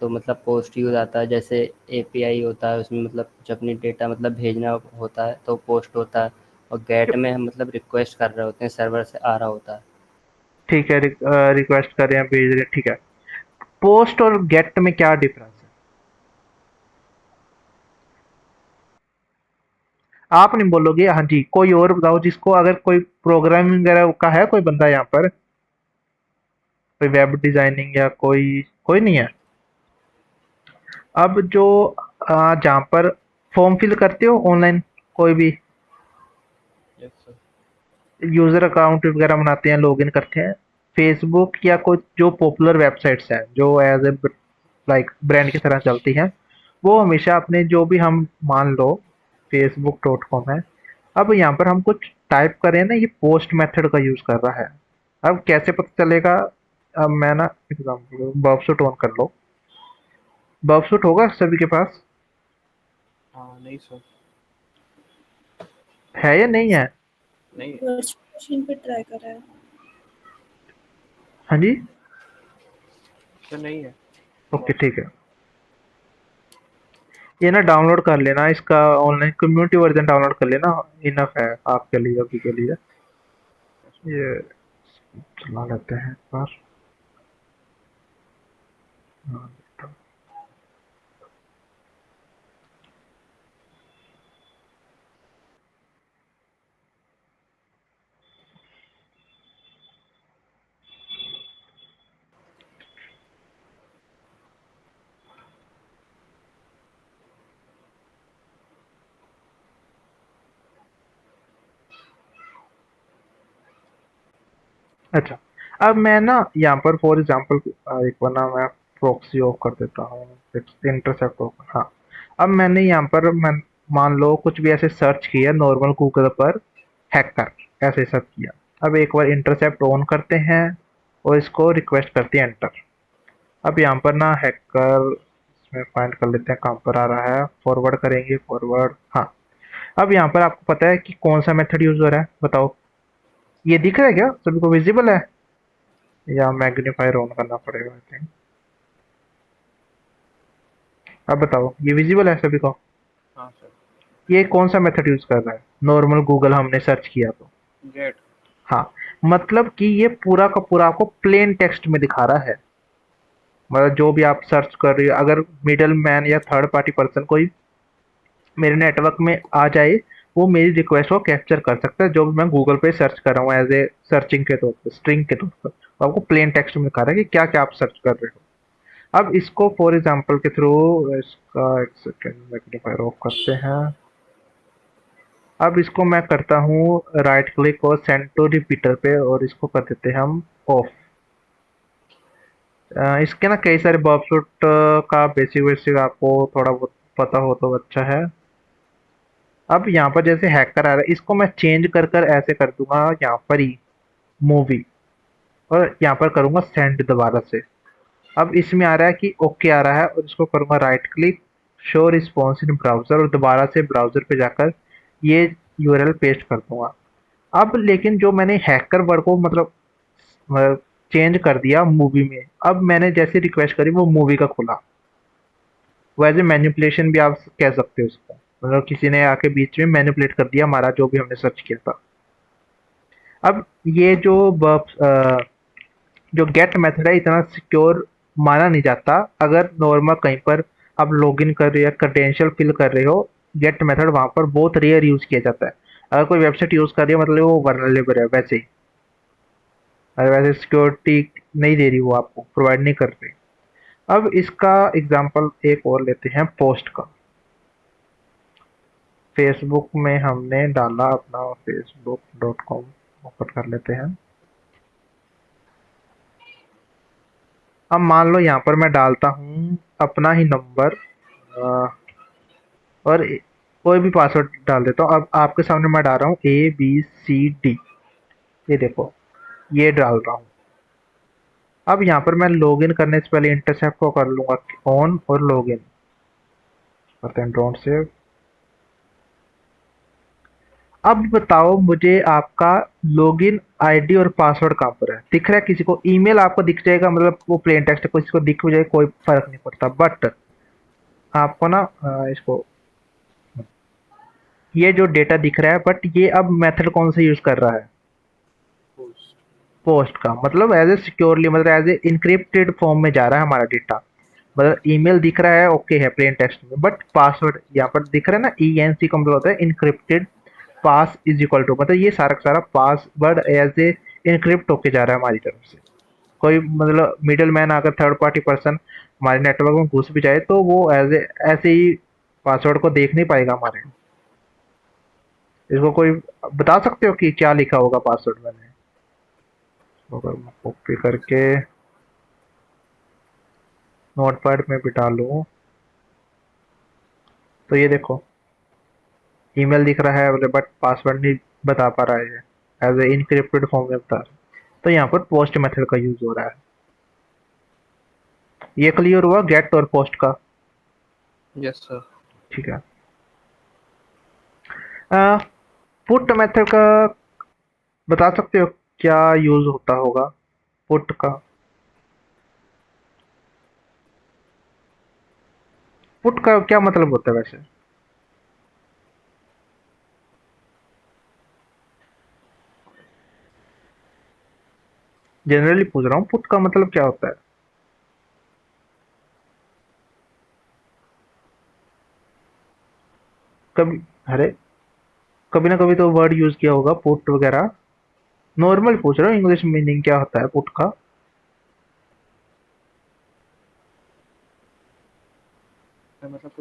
B: तो मतलब पोस्ट यूज़ आता है। जैसे एपीआई होता है, उसमें मतलब कुछ अपनी डेटा मतलब भेजना होता है तो पोस्ट होता है, और गेट में हम मतलब रिक्वेस्ट कर रहे होते हैं, सर्वर से आ रहा होता है।
A: ठीक है, रिक्वेस्ट कर रहे हैं, भेज रहे हैं, ठीक है। पोस्ट और गेट में क्या डिफरेंस है? आप नहीं बोलोगे? हाँ जी, कोई और बताओ जिसको, अगर कोई प्रोग्रामिंग वगैरह का है कोई बंदा यहाँ पर, कोई वेब डिजाइनिंग या कोई कोई नहीं है? अब जो जहाँ पर फॉर्म फिल करते हो ऑनलाइन, कोई भी
D: यस सर।
A: यूजर अकाउंट वगैरह बनाते हैं, लॉगिन करते हैं, फेसबुक या कुछ जो पॉपुलर वेबसाइट्स हैं जो एज ए लाइक ब्रांड की तरह चलती हैं, वो हमेशा अपने जो भी हम मान लो facebook.com है, अब यहाँ पर हम कुछ टाइप करें ना, ये पोस्ट मेथड का यूज कर रहा है। अब कैसे पता चलेगा? अब मैं ना एग्जाम्पल, बर्बसूट ऑन कर लो। बर्बसूट होगा सभी के पास?
D: हाँ नहीं सर।
A: है या नहीं है?
D: नहीं है।
E: वर्चुअल मशीन पे ट्राई करा है।
A: हाँ जी,
D: सर नहीं है।
A: ओके ठीक है। ये ना डाउनलोड कर लेना, इसका ऑनलाइन कम्युनिटी वर्जन डाउनलोड कर लेना, इनफ है आपके लिए अभी के लिए। ये चला लेते हैं एक बार। हाँ, अच्छा, अब मैं ना यहाँ पर फॉर एग्जांपल एक बार ना मैं प्रॉक्सी ऑफ कर देता हूँ, इंटरसेप्ट ओपन। हाँ, अब मैंने यहाँ पर मैं मान लो कुछ भी ऐसे सर्च किया नॉर्मल गूगल पर, हैकर ऐसे सर्च किया। अब एक बार इंटरसेप्ट ऑन करते हैं और इसको रिक्वेस्ट करते हैं एंटर। अब यहाँ पर ना हैकर इसमें फाइंड कर लेते हैं कहाँ पर आ रहा है, फॉरवर्ड करेंगे, फॉरवर्ड। हाँ, अब यहाँ पर आपको पता है कि कौन सा मेथड यूज हो रहा है, बताओ। ये दिख रहा है क्या सभी को, विजिबल है? या मैग्नीफायर ऑन करना पड़ेगा आई थिंक। अब बताओ, ये विजिबल है सभी को?
D: हाँ सर।
A: ये कौन सा मेथड यूज कर रहा है? नॉर्मल गूगल हमने सर्च किया तो।
D: गेट।
A: हाँ, मतलब कि ये पूरा का पूरा आपको प्लेन टेक्स्ट में दिखा रहा है। मतलब जो भी आप सर्च कर रहे हो, अगर मिडल मैन या थर्ड पार्टी पर्सन कोई मेरे नेटवर्क में आ जाए, वो मेरी रिक्वेस्ट को कैप्चर कर सकता है, जो भी मैं गूगल पे सर्च कर रहा हूँ एज ए सर्चिंग के तौर पर, स्ट्रिंग के तौर पर। तो आपको प्लेन टेक्स्ट में दिखा रहा है कि क्या क्या आप सर्च कर रहे हो। अब इसको फॉर एग्जांपल के थ्रू, इसका एक सेकेंड मैग्नीफायर ऑफ करते हैं। अब इसको मैं करता हूँ राइट क्लिक और सेंड टू रिपीटर पे, और इसको कर देते हैं हम ऑफ। इसके ना कई सारे बॉबसूट का बेसिक बेसिक आपको थोड़ा बहुत पता हो तो अच्छा है। अब यहाँ पर जैसे हैकर आ रहा है, इसको मैं चेंज कर कर ऐसे कर दूंगा यहाँ पर ही मूवी, और यहाँ पर करूंगा सेंड दोबारा से। अब इसमें आ रहा है कि ओके आ रहा है, और इसको करूँगा right click, show response in browser, और दोबारा से ब्राउज़र पे जाकर ये यूआरएल पेस्ट कर दूंगा। अब लेकिन जो मैंने हैकर वर्ड को मतलब चेंज कर दिया मूवी में, अब मैंने जैसे रिक्वेस्ट करी वो मूवी का खुला। वो एज ए मैनिपुलेशन भी आप कह सकते हो उसको, मतलब किसी ने आके बीच में मैनिपुलेट कर दिया हमारा जो भी हमने सर्च किया था। अब ये जो गेट मेथड है इतना सिक्योर माना नहीं जाता। अगर नॉर्मल कहीं पर आप लॉगिन कर रहे हो या क्रेडेंशियल फिल कर रहे हो, गेट मेथड वहां पर बहुत रेयर यूज किया जाता है। अगर कोई वेबसाइट यूज कर रही है मतलब वो वर्नरेबल है वैसे ही, अगर वैसे सिक्योरिटी नहीं दे रही, वो आपको प्रोवाइड नहीं कर रही। अब इसका एग्जांपल एक और लेते हैं पोस्ट का। फेसबुक में हमने डाला अपना facebook.com, ओपन कर लेते हैं। अब मान लो यहाँ पर मैं डालता हूँ अपना ही नंबर और कोई भी पासवर्ड डाल देता हूँ। अब आपके सामने मैं डाल रहा हूँ ABCD, ये देखो ये डाल रहा हूँ। अब यहाँ पर मैं लॉगिन करने से पहले इंटरसेप्ट को कर लूंगा ऑन और लॉगिन करते हैं, डोंट सेव। अब बताओ मुझे आपका लॉगिन आईडी और पासवर्ड कहाँ पर है, दिख रहा है किसी को? ईमेल आपको दिख जाएगा, मतलब वो प्लेन टेक्स्ट है, किसी को दिख भी जाए कोई फर्क नहीं पड़ता। बट आपको ना इसको ये जो डेटा दिख रहा है, बट ये अब मेथड कौन सा यूज कर रहा है?
D: पोस्ट।
A: पोस्ट का, मतलब एज ए सिक्योरली, मतलब एज ए इनक्रिप्टेड फॉर्म में जा रहा है हमारा डेटा। मतलब ईमेल दिख रहा है ओके है प्लेन टेक्स्ट में, बट पासवर्ड यहाँ पर दिख रहा है ना, ENC का मतलब होता है encrypted pass is equal to, मतलब ये सारा का सारा पासवर्ड एज ए इनक्रिप्ट होके जा रहा है हमारी तरफ से। कोई मतलब मिडिल मैन अगर थर्ड पार्टी पर्सन हमारे नेटवर्क में घुस भी जाए तो वो एज ए ऐसे ही पासवर्ड को देख नहीं पाएगा हमारे। इसको कोई बता सकते हो कि क्या लिखा होगा पासवर्ड? मैंने अगर कॉपी करके नोटपैड में बिठा लूँ तो ये देखो ईमेल दिख रहा है, बट पासवर्ड नहीं बता पा रहा है, एज ए इनक्रिप्टेड फॉर्म में बता रहा है। तो यहाँ पर पोस्ट मेथड का यूज हो रहा है। ये क्लियर हुआ गेट और पोस्ट का?
D: Yes sir.
A: ठीक है। पुट मेथड का बता सकते हो क्या यूज होता होगा पुट का? पुट का क्या मतलब होता है वैसे? जनरली पूछ रहा हूँ, पुट का मतलब क्या होता है? कभी अरे कभी ना कभी तो वर्ड यूज किया होगा पुट वगैरह। नॉर्मल पूछ रहा हूँ, इंग्लिश मीनिंग क्या होता है पुट का?
D: मतलब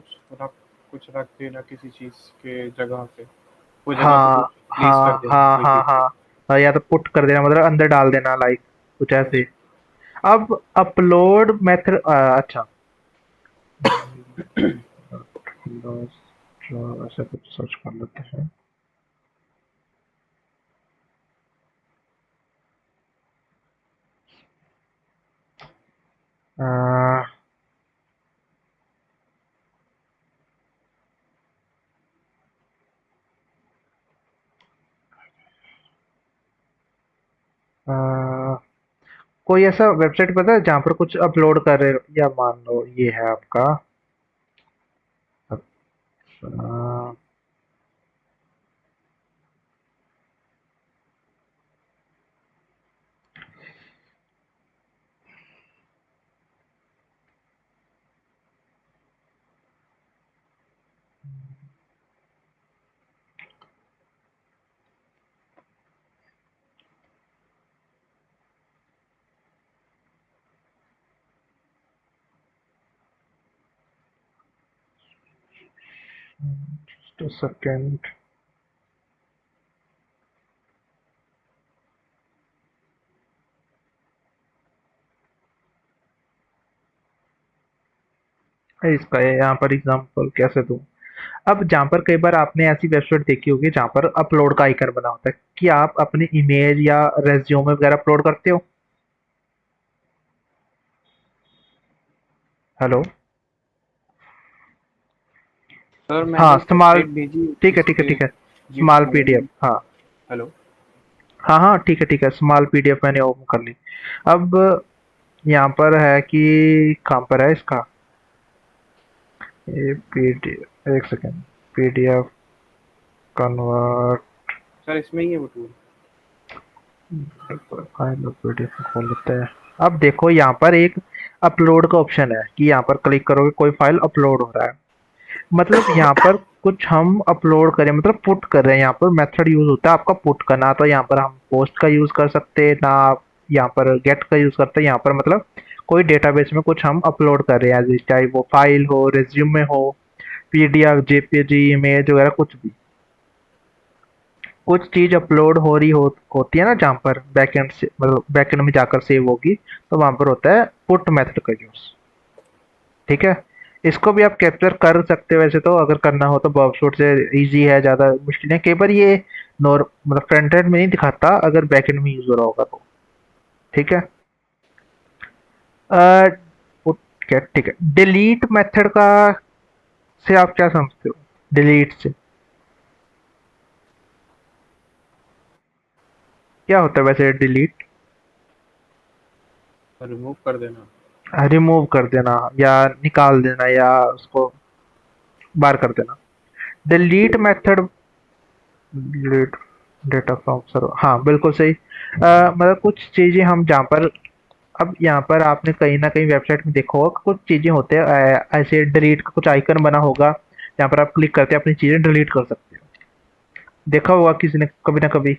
D: कुछ रख देना किसी चीज के जगह पे, वो जगह पे
A: हाँ
D: कुछ प्लेस कर
A: हाँ
D: देना
A: हाँ
D: कोई
A: हाँ
D: चीज।
A: हाँ या तो पुट कर देना मतलब अंदर डाल देना, लाइक कुछ
D: यस।
A: ऐसे। अब अपलोड मेथड, अच्छा ऐसा कुछ सर्च कर लेते हैं। अ, अ, कोई ऐसा वेबसाइट पता है जहाँ पर कुछ अपलोड कर रहे हो, या मान लो ये है आपका अ, just a second। इसका यहाँ पर एग्जांपल कैसे दूं? अब जहाँ पर कई बार आपने ऐसी वेबसाइट देखी होगी जहाँ पर अपलोड का आइकन बना होता है, कि आप अपनी इमेज या रेज्यूमे वगैरह अपलोड करते हो। हेलो।
D: सर मैंने
A: हाँ स्मॉल,
D: वेबसाइट भेजी
A: ठीक है
D: उस
A: ठीक है
D: पे
A: ठीक है,
D: जी
A: स्मॉल
D: डाउनलोड।
A: पीडीएफ, हाँ।
D: हेलो।
A: हाँ हाँ ठीक है, स्मॉल पीडीएफ मैंने ओपन कर ली। अब यहाँ पर है कि कहाँ पर है इसका, ये पीडीएफ, एक सेकेंड, पीडीएफ कन्वर्ट,
D: सर इसमें ही है वो टूल।
A: फाइल और पीडीएफ खोल लेते हैं। अब देखो यहाँ पर एक अपलोड का ऑप्शन है कि यहाँ पर क्लिक करोगे कोई फाइल अपलोड हो रहा है। मतलब यहाँ पर कुछ हम अपलोड करें, मतलब पुट कर रहे हैं, यहाँ पर मेथड यूज होता है आपका पुट करना। तो यहाँ पर हम पोस्ट का यूज कर सकते हैं ना, आप यहाँ पर गेट का यूज करते हैं। यहाँ पर मतलब कोई डेटाबेस में कुछ हम अपलोड कर रहे हैं, चाहे वो फाइल हो, रिज्यूमे हो, पीडीएफ, जेपीजी, इमेज वगैरह कुछ भी, कुछ चीज अपलोड हो रही होती है ना, जहाँ पर बैकएंड से मतलब बैकएंड में जाकर सेव होगी, तो वहां पर होता है पुट मेथड का यूज। ठीक है, इसको भी आप कैप्चर कर सकते हो वैसे तो, अगर करना हो तो बॉक्सफुट से इजी है, ज़्यादा मुश्किल है। कई बार ये नॉर मतलब फ्रंट एंड में नहीं दिखाता, अगर बैक एंड में यूज हो रहा होगा तो। ठीक है, पुट कैट, ठीक है। डिलीट मेथड का से आप क्या समझते हो, डिलीट से क्या होता है वैसे डिलीट?
D: रिमूव कर देना।
A: रिमूव कर देना या निकाल देना या उसको बार कर देना। Delete method, delete data from server, हाँ बिल्कुल सही। मतलब कुछ चीजें हम जहाँ पर, अब यहाँ पर आपने कहीं ना कहीं वेबसाइट में देखा होगा, कुछ चीजें होते हैं ऐसे डिलीट का कुछ आइकन बना होगा, जहाँ पर आप क्लिक करते हैं अपनी चीजें डिलीट कर सकते हो। देखा होगा किसी ने कभी ना कभी।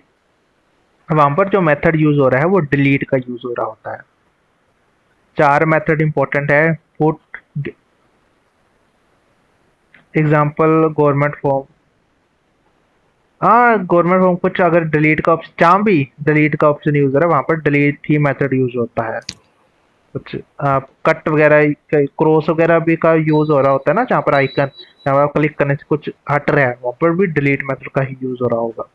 A: वहां पर जो मेथड यूज हो रहा है वो डिलीट का यूज हो रहा होता है। चार मेथड इंपॉर्टेंट है। पुट, एग्जाम्पल गवर्नमेंट फॉर्म, हाँ गवर्नमेंट फॉर्म, कुछ अगर डिलीट का ऑप्शन, जहाँ भी डिलीट का ऑप्शन यूज हो रहा है वहां पर डिलीट ही मेथड यूज होता है। कुछ कट वगैरह, क्रॉस वगैरह भी का यूज हो रहा होता है ना, जहाँ पर आइकन, जहाँ पर आप क्लिक करने से कुछ हट रहा है, वहाँ पर भी डिलीट मेथड का ही यूज हो रहा होगा।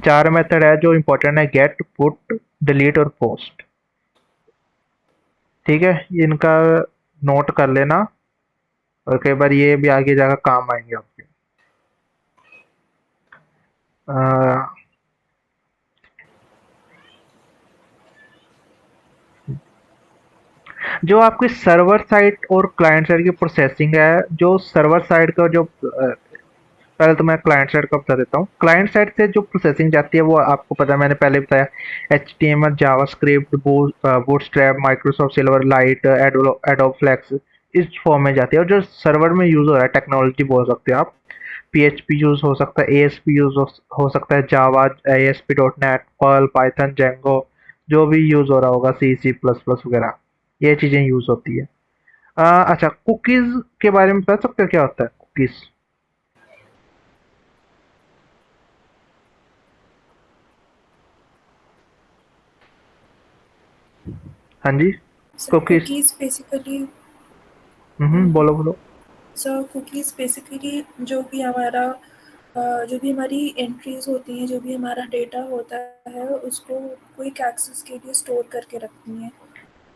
A: चार मेथड है जो इम्पोर्टेंट है, गेट, पुट, डिलीट और पोस्ट। ठीक है, इनका नोट कर लेना, और कई बार ये भी आगे जाकर काम आएंगे आपके। अ, जो आपकी सर्वर साइड और क्लाइंट साइड की प्रोसेसिंग है, जो सर्वर साइड का जो पहले तो मैं क्लाइंट साइड का बता देता हूँ। क्लाइंट साइड से जो प्रोसेसिंग जाती है वो आपको पता है, मैंने पहले बताया, H T M L, JavaScript, Bootstrap, Microsoft Silverlight, Adobe Flex, इस फॉर्म में जाती है। और जो सर्वर में यूज हो रहा है, टेक्नोलॉजी बोल सकते हो आप, पीएचपी यूज हो सकता है, एएसपी यूज हो सकता है, Java, ASP dot net, Perl, Python, Django, जो भी यूज हो रहा होगा, सी सी प्लस प्लस वगैरह, ये चीजें यूज होती है। अच्छा, कुकीज के बारे में बता सकते हो क्या होता है कुकीज? हाँ जी,
E: सर
A: कुकीज।
E: कुकीज़ बेसिकली
A: बोलो बोलो।
E: सर कुकीज़ बेसिकली जो भी हमारी एंट्रीज होती हैं, जो भी हमारा डेटा होता है, उसको क्विक एक्सेस के लिए स्टोर करके रखती हैं,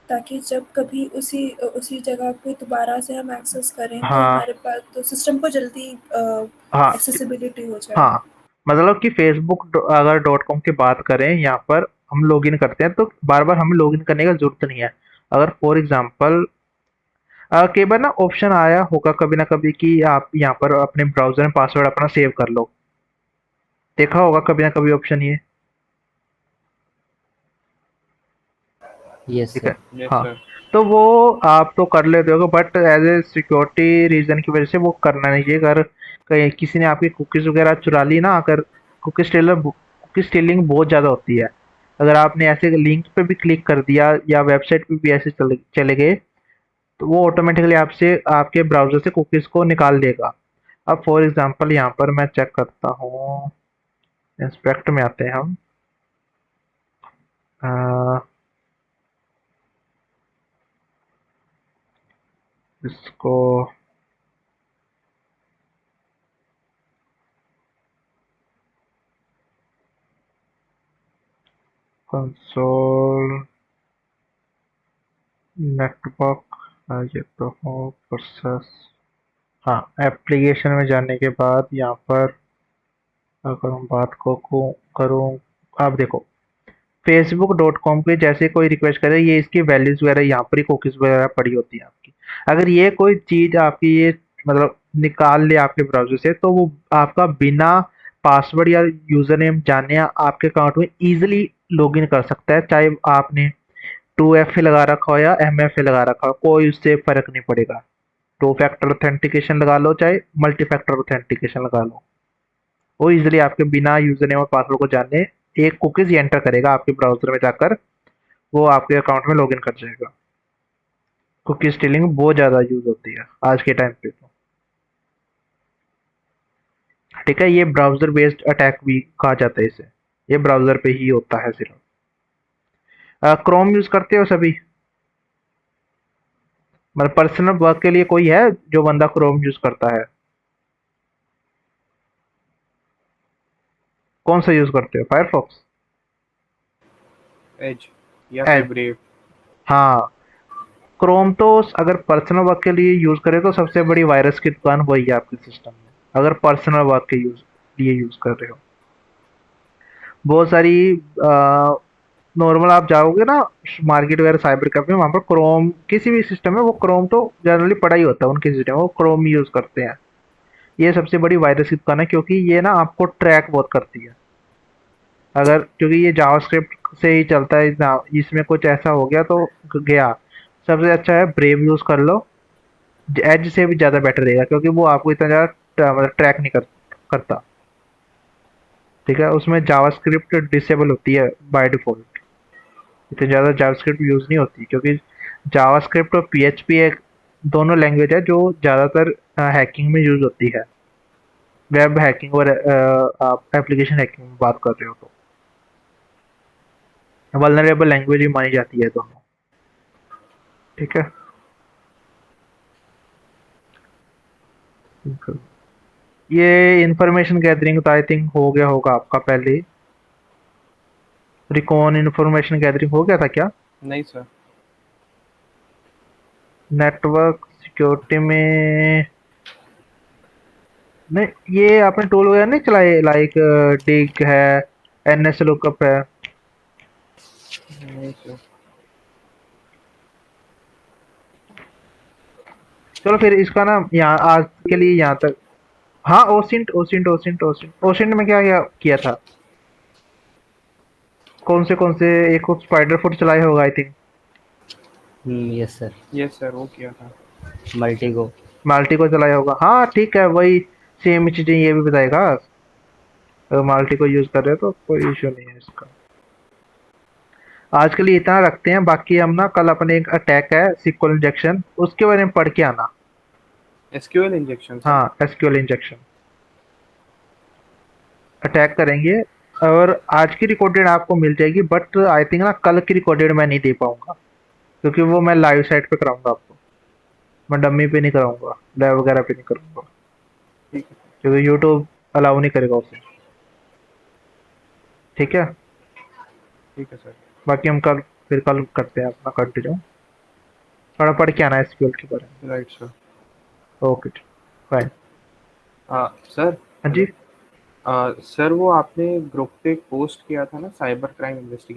E: ताकि जब कभी उसी जगह पे दोबारा से हम एक्सेस करें तो
A: हाँ
E: हमारे पास तो सिस्टम को जल्दी
A: हाँ
E: एक्सेसिबिलिटी हो जाए।
A: हाँ, मतलब कि फेसबुक अगर डॉट कॉम की बात करें, यहाँ पर हम लॉगिन करते हैं तो बार बार हमें लॉगिन करने का जरूरत नहीं है। अगर फॉर एग्जांपल कई बार ना ऑप्शन आया होगा कभी ना कभी कि आप यहाँ पर अपने ब्राउजर में पासवर्ड अपना सेव कर लो, देखा होगा कभी ना कभी ऑप्शन ये।
B: यस
A: ठीक है,
B: सर।
D: यस
A: हाँ।
D: सर।
A: तो वो आप तो कर लेते हो, but as a security reason की वजह से वो करना नहीं चाहिए। अगर कहीं किसी ने आपकी कुकीज वगैरह चुरा ली ना, अगर कुकी स्टीलिंग बहुत ज़्यादा होती है। अगर आपने ऐसे लिंक पे भी क्लिक कर दिया या वेबसाइट पे भी ऐसे चले चले गए, तो वो ऑटोमेटिकली आपसे आपके ब्राउजर से कुकीज को निकाल देगा। अब फॉर एग्जांपल यहाँ पर मैं चेक करता हूँ, इंस्पेक्ट में आते हैं हम, अ, इसको कंसोल, नेटवर्क, ये तो हो प्रोसेस। हाँ, एप्लीकेशन में जाने के बाद यहाँ पर अगर हम बात को करूँ, आप देखो facebook.com पे जैसे कोई रिक्वेस्ट करे, ये इसकी वैल्यूज वगैरह यहाँ पर ही कुकीज वगैरह पड़ी होती है आपकी। अगर ये कोई चीज आपकी ये मतलब निकाल ले आपके ब्राउजर से, तो वो आपका बिना पासवर्ड या यूजर नेम जाने आपके अकाउंट में इजीली लॉगिन कर सकता है, चाहे आपने 2FA लगा रखा हो या MFA लगा रखा हो, कोई उससे फर्क नहीं पड़ेगा। 2 फैक्टर ऑथेंटिकेशन लगा लो चाहे मल्टी फैक्टर ऑथेंटिकेशन लगा लो, वो इजीली आपके बिना यूजर नेम और पासवर्ड को जाने एक कुकीज एंटर करेगा आपके ब्राउजर में जाकर, वो आपके अकाउंट में लॉगिन कर जाएगा। कुकी स्टीलिंग बहुत ज़्यादा यूज होती है आज के टाइम पे तो। ठीक है, ये ब्राउजर बेस्ड अटैक भी कहा जाता है इसे, ये ब्राउजर पे ही होता है सिर्फ। क्रोम यूज करते हो सभी? मतलब पर्सनल वर्क के लिए कोई है जो बंदा क्रोम यूज करता है? कौन सा यूज करते हो, फायरफॉक्स?
D: एज या फिर
A: एज,
D: ब्रेव?
A: हाँ। क्रोम तो अगर पर्सनल वर्क के लिए यूज करें तो सबसे बड़ी वायरस की दुकान वही है आपके सिस्टम में, अगर पर्सनल वर्क के लिए यूज कर रहे हो। बहुत सारी नॉर्मल आप जाओगे ना मार्केट वगैरह साइबर कैफे में, वहाँ पर क्रोम किसी भी सिस्टम में वो क्रोम तो जनरली पड़ा ही होता है उनके सिस्टम में, वो क्रोम यूज करते हैं। ये सबसे बड़ी वायरस की दुकान है, क्योंकि ये ना आपको ट्रैक बहुत करती है। अगर क्योंकि ये जावास्क्रिप्ट से ही चलता है ना, इसमें कुछ ऐसा हो गया तो गया। सबसे अच्छा है ब्रेव यूज कर लो, एज से भी ज़्यादा बेटर रहेगा, क्योंकि वो आपको इतना ज़्यादा मतलब ट्रैक नहीं करता। ठीक है, उसमें जावास्क्रिप्ट डिसेबल होती है बाय डिफॉल्ट, इतनी ज़्यादा जावास्क्रिप्ट यूज़ नहीं होती, क्योंकि जावास्क्रिप्ट और PHP एक दोनों लैंग्वेज है जो ज़्यादातर हैकिंग में यूज़ होती है, वेब हैकिंग और आप एप्लीकेशन हैकिंग में बात कर रहे हो तो वल्नरेबल लैंग्वेज ही मानी जाती है दोनों। ठीक है, ये इंफॉर्मेशन गैदरिंग तो आई थिंक हो गया होगा आपका पहले ही। रिकॉन इंफॉर्मेशन गैदरिंग हो गया था क्या?
D: नहीं सर।
A: नेटवर्क सिक्योरिटी में नहीं, ये आपने टूल वगैरह नहीं चलाए, लाइक डिग है, NS लुकअप है?
D: नहीं सर।
A: चलो फिर इसका ना यहाँ आज के लिए यहाँ तक। हाँ, OSINT OSINT OSINT OSINT OSINT में क्या क्या किया था? कौन से एक स्पाइडर फुट चलाया होगा I think.
B: Yes sir.
D: Yes sir, वो किया था।
B: मल्टी को।
A: माल्टी को चलाया होगा, हाँ ठीक है, वही सेम चीजें ये भी बताएगा। अगर माल्टी को यूज कर रहे हो तो कोई इशू नहीं है इसका। आज के लिए इतना रखते हैं, बाकी हम ना कल अपने एक अटैक है सिक्वल इंजेक्शन, उसके बारे में पढ़ के आना।
D: SQL injection sir?
A: हाँ, SQL इंजेक्शन अटैक करेंगे, और आज की रिकॉर्डेड आपको मिल जाएगी, बट आई थिंक ना कल की रिकॉर्डेड मैं नहीं दे पाऊंगा, क्योंकि वो मैं लाइव साइट पे कराऊंगा आपको, मैं डमी पे नहीं कराऊंगा, लाइव वगैरह पे नहीं करूंगा,
D: ठीक है।
A: क्योंकि यूट्यूब अलाउ नहीं करेगा उसे। ठीक है,
D: ठीक है सर।
A: बाकी हम कल फिर कल करते हैं अपना कंटिन्यू, थोड़ा पढ़ के आना है SQL के बारे
D: राइट सर।
A: में। Okay, bye.
D: सर।
A: हाँ जी।
D: सर, वो आपने ग्रुप पे पोस्ट किया था ना साइबर क्राइम इन्वेस्टिगेशन